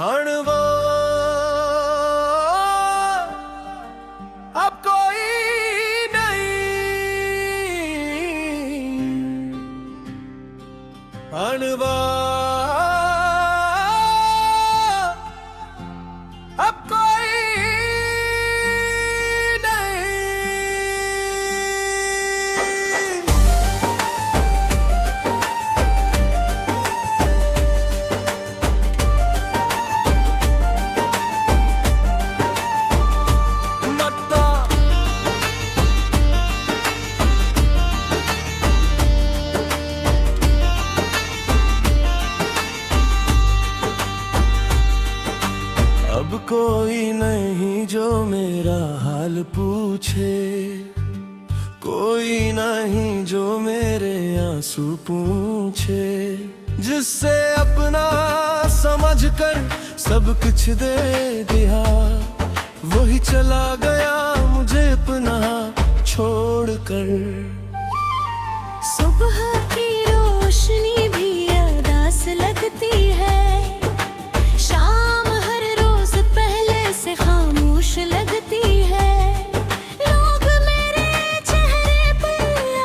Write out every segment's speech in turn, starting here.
हणवो अब कोई नहीं, हणवो अब कोई अब कोई नहीं जो मेरा हाल पूछे, कोई नहीं जो मेरे आंसू पूछे, जिससे अपना समझकर सब कुछ दे दिया, वही चला गया मुझे अपना छोड़कर। सुबह की रोशनी भी अरदास लगती है, शाम हर रोज पहले से खामोश लगती है। लोग मेरे चेहरे पर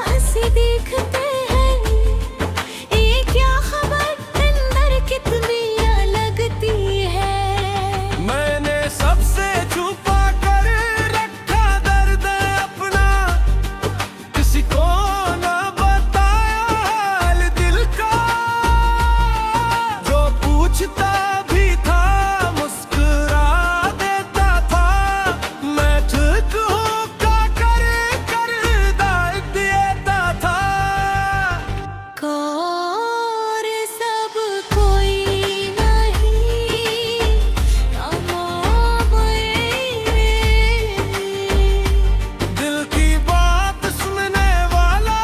हंसी देखते हैं, ये क्या खबर अंदर कितनी लगती है। मैंने सबसे छुपा कर रखा दर्द अपना, किसी को न बताया हाल दिल का। जो पूछता भी था मुस्कुरा देता था, मैं ठीक हूँ का कर दाग देता था। और सब कोई नहीं, दिल की बात सुनने वाला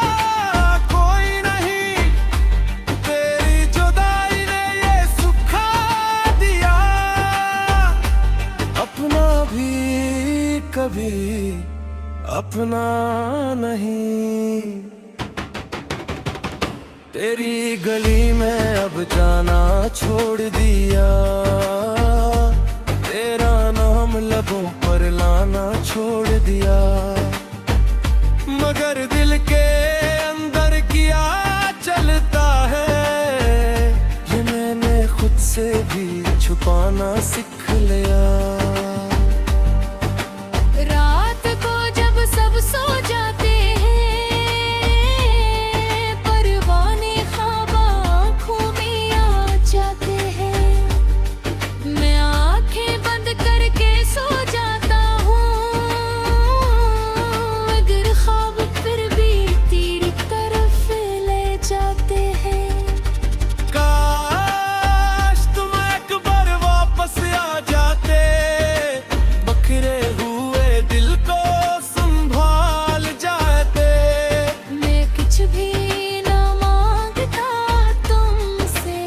कोई नहीं, तेरी जुदाई ने ये सुखा दिया। अपना भी कभी अपना नहीं, तेरी गली में अब जाना छोड़ दिया, तेरा नाम लबों पर लाना छोड़ दिया। मगर दिल के अंदर किया चलता है, ये मैंने खुद से भी छुपाना सीख लिया। रात को जब सब सो जाते हैं, परवाने ख्वाब आँखों में आ जाते हैं। मैं आंखें बंद करके सो जाता हूँ, मगर ख्वाब फिर भी तेरी तरफ ले जाते हैं। काश तुम एक बार वापस आ जाते, बखरे हुए दिल को संभाल जाते। मैं कुछ भी ना मांगता तुमसे,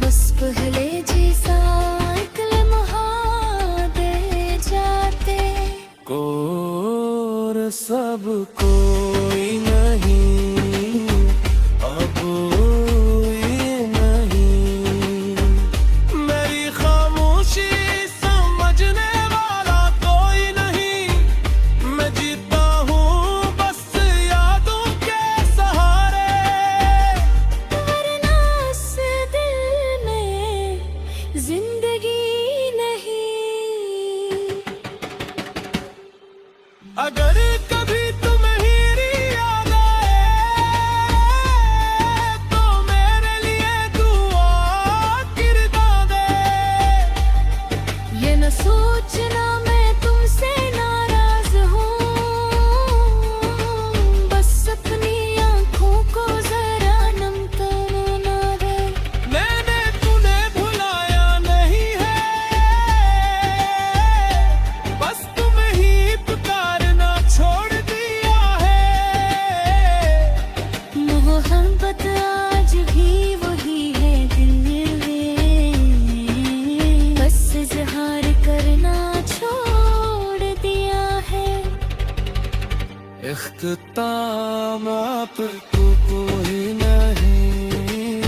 बस पहले जैसा एक लम्हा दे जाते। और सब कोई नहीं, अब कोई नहीं, मेरी खामोशी समझने वाला कोई नहीं। मैं जीता हूँ बस यादों के सहारे, वरना इस दिल में जिंदगी नहीं। अगर कभी तुम्हें हीरी याद आए, तो मेरे लिए दुआ किरदा दे। ये न सोचना मैं तुमसे नाराज हूँ, बस अपनी आँखों को जरा नम करना दे। मैंने तुम्हें भुलाया नहीं है, बस तुम्हें ही पुकारना छोड़ दिया है। मोहब्बत आज भी वही है दिल में, बस इजहार करना छोड़ दिया है। इख्तिताम पर कोई नहीं,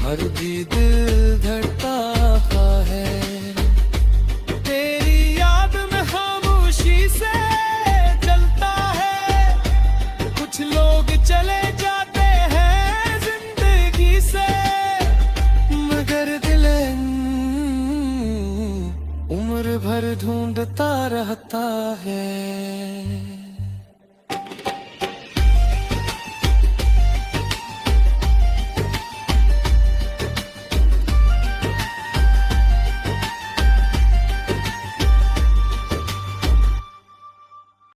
हर दिल धड़ता चले जाते हैं जिंदगी से, मगर दिल उम्र भर ढूंढता रहता है।